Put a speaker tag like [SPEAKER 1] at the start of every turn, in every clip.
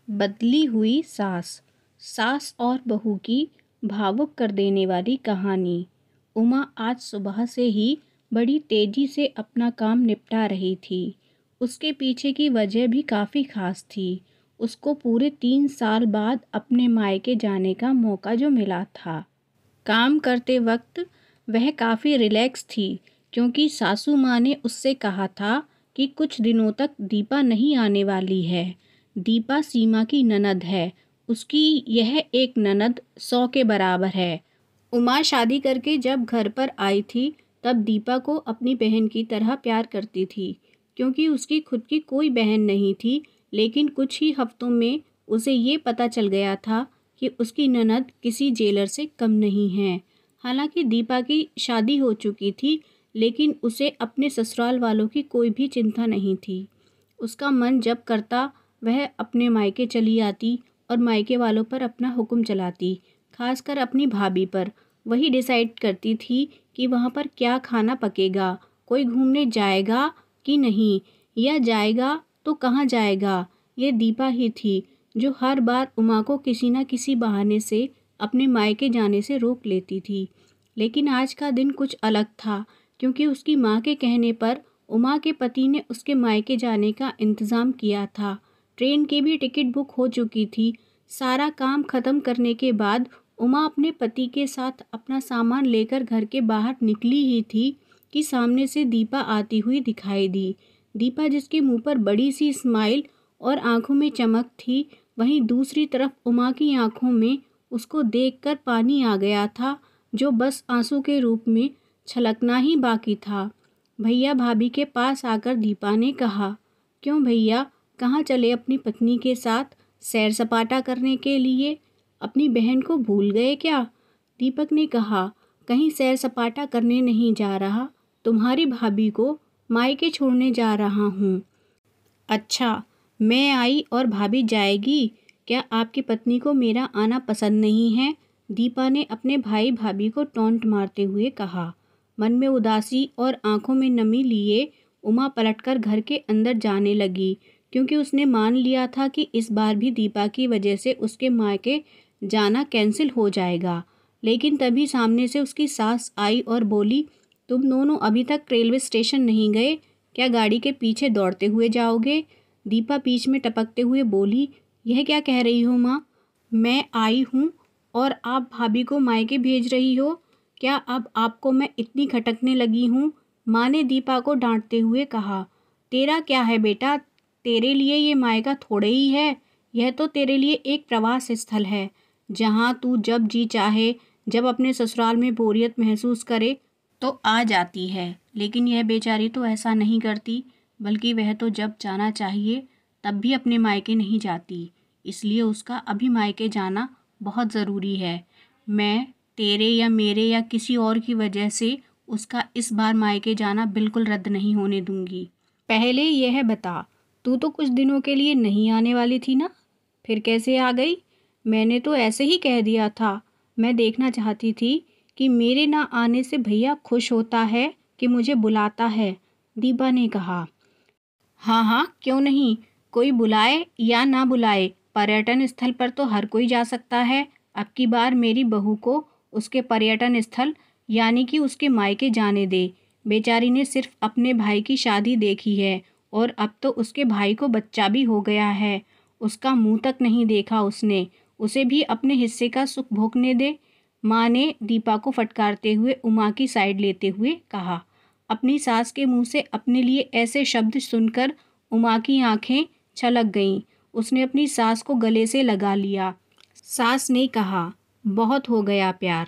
[SPEAKER 1] बदली हुई सास। सास और बहू की भावुक कर देने वाली कहानी। उमा आज सुबह से ही बड़ी तेजी से अपना काम निपटा रही थी। उसके पीछे की वजह भी काफ़ी खास थी। उसको पूरे 3 साल बाद अपने मायके जाने का मौका जो मिला था। काम करते वक्त वह काफ़ी रिलैक्स थी, क्योंकि सासू माँ ने उससे कहा था कि कुछ दिनों तक दीपा नहीं आने वाली है। दीपा सीमा की ननद है। उसकी यह एक ननद 100 के बराबर है। उमा शादी करके जब घर पर आई थी, तब दीपा को अपनी बहन की तरह प्यार करती थी, क्योंकि उसकी खुद की कोई बहन नहीं थी। लेकिन कुछ ही हफ्तों में उसे ये पता चल गया था कि उसकी ननद किसी जेलर से कम नहीं है। हालांकि दीपा की शादी हो चुकी थी, लेकिन उसे अपने ससुराल वालों की कोई भी चिंता नहीं थी। उसका मन जब करता वह अपने मायके चली आती और मायके वालों पर अपना हुक्म चलाती, खासकर अपनी भाभी पर। वही डिसाइड करती थी कि वहाँ पर क्या खाना पकेगा, कोई घूमने जाएगा कि नहीं, या जाएगा तो कहाँ जाएगा। ये दीपा ही थी जो हर बार उमा को किसी न किसी बहाने से अपने मायके जाने से रोक लेती थी। लेकिन आज का दिन कुछ अलग था, क्योंकि उसकी माँ के कहने पर उमा के पति ने उसके मायके जाने का इंतज़ाम किया था। ट्रेन की भी टिकट बुक हो चुकी थी। सारा काम खत्म करने के बाद उमा अपने पति के साथ अपना सामान लेकर घर के बाहर निकली ही थी कि सामने से दीपा आती हुई दिखाई दी। दीपा, जिसके मुंह पर बड़ी सी स्माइल और आंखों में चमक थी, वहीं दूसरी तरफ उमा की आंखों में उसको देखकर पानी आ गया था, जो बस आंसू के रूप में छलकना ही बाकी था। भैया भाभी के पास आकर दीपा ने कहा, क्यों भैया, कहाँ चले अपनी पत्नी के साथ? सैर सपाटा करने के लिए? अपनी बहन को भूल गए क्या? दीपक ने कहा, कहीं सैर सपाटा करने नहीं जा रहा, तुम्हारी भाभी को मायके छोड़ने जा रहा हूँ। अच्छा, मैं आई और भाभी जाएगी? क्या आपकी पत्नी को मेरा आना पसंद नहीं है? दीपा ने अपने भाई भाभी को टॉन्ट मारते हुए कहा। मन में उदासी और आंखों में नमी लिए उमा पलटकर घर के अंदर जाने लगी, क्योंकि उसने मान लिया था कि इस बार भी दीपा की वजह से उसके मायके जाना कैंसिल हो जाएगा। लेकिन तभी सामने से उसकी सास आई और बोली, तुम दोनों अभी तक रेलवे स्टेशन नहीं गए? क्या गाड़ी के पीछे दौड़ते हुए जाओगे? दीपा बीच में टपकते हुए बोली, यह क्या कह रही हो माँ? मैं आई हूँ और आप भाभी को मायके भेज रही हो? क्या अब आपको मैं इतनी खटकने लगी हूँ? माँ ने दीपा को डांटते हुए कहा। तेरा क्या है बेटा, तेरे लिए ये मायका थोड़े ही है। यह तो तेरे लिए एक प्रवास स्थल है, जहाँ तू जब जी चाहे, जब अपने ससुराल में बोरियत महसूस करे तो आ जाती है। लेकिन यह बेचारी तो ऐसा नहीं करती, बल्कि वह तो जब जाना चाहिए तब भी अपने मायके नहीं जाती। इसलिए उसका अभी मायके जाना बहुत ज़रूरी है। मैं तेरे या मेरे या किसी और की वजह से उसका इस बार मायके जाना बिल्कुल रद्द नहीं होने दूंगी। पहले यह बता, तू तो कुछ दिनों के लिए नहीं आने वाली थी ना? फिर कैसे आ गई? मैंने तो ऐसे ही कह दिया था। मैं देखना चाहती थी कि मेरे ना आने से भैया खुश होता है कि मुझे बुलाता है, दीपा ने कहा। हाँ हाँ, क्यों नहीं, कोई बुलाए या ना बुलाए, पर्यटन स्थल पर तो हर कोई जा सकता है। अब की बार मेरी बहू को उसके पर्यटन स्थल यानी कि उसके मायके जाने दे। बेचारी ने सिर्फ अपने भाई की शादी देखी है और अब तो उसके भाई को बच्चा भी हो गया है। उसका मुंह तक नहीं देखा उसने। उसे भी अपने हिस्से का सुख भोगने दे। माँ ने दीपा को फटकारते हुए उमा की साइड लेते हुए कहा। अपनी सास के मुंह से अपने लिए ऐसे शब्द सुनकर उमा की आंखें छलक गईं। उसने अपनी सास को गले से लगा लिया। सास ने कहा, बहुत हो गया प्यार,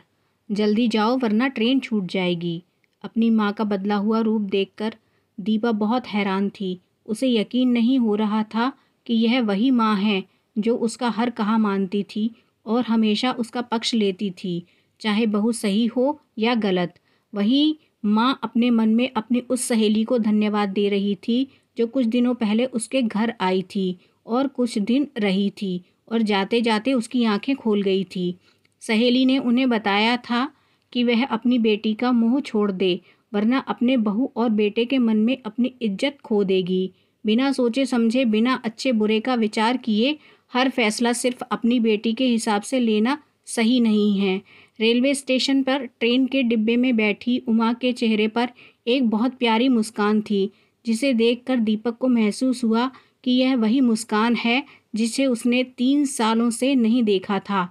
[SPEAKER 1] जल्दी जाओ वरना ट्रेन छूट जाएगी। अपनी माँ का बदला हुआ रूप देखकर दीपा बहुत हैरान थी। उसे यकीन नहीं हो रहा था कि यह वही माँ है जो उसका हर कहा मानती थी और हमेशा उसका पक्ष लेती थी, चाहे बहू सही हो या गलत। वही माँ अपने मन में अपनी उस सहेली को धन्यवाद दे रही थी जो कुछ दिनों पहले उसके घर आई थी और कुछ दिन रही थी और जाते जाते उसकी आंखें खोल गई थी। सहेली ने उन्हें बताया था कि वह अपनी बेटी का मोह छोड़ दे, वरना अपने बहू और बेटे के मन में अपनी इज्जत खो देगी। बिना सोचे समझे, बिना अच्छे बुरे का विचार किए हर फैसला सिर्फ अपनी बेटी के हिसाब से लेना सही नहीं है। रेलवे स्टेशन पर ट्रेन के डिब्बे में बैठी उमा के चेहरे पर एक बहुत प्यारी मुस्कान थी, जिसे देखकर दीपक को महसूस हुआ कि यह वही मुस्कान है जिसे उसने 3 सालों से नहीं देखा था।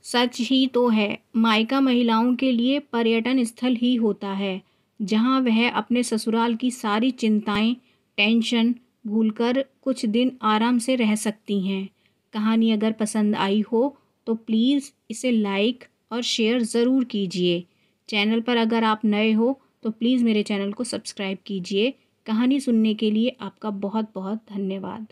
[SPEAKER 1] सच ही तो है, मायका महिलाओं के लिए पर्यटन स्थल ही होता है, जहां वह अपने ससुराल की सारी चिंताएं, टेंशन भूलकर कुछ दिन आराम से रह सकती हैं। कहानी अगर पसंद आई हो तो प्लीज़ इसे लाइक और शेयर ज़रूर कीजिए। चैनल पर अगर आप नए हो तो प्लीज़ मेरे चैनल को सब्सक्राइब कीजिए। कहानी सुनने के लिए आपका बहुत बहुत धन्यवाद।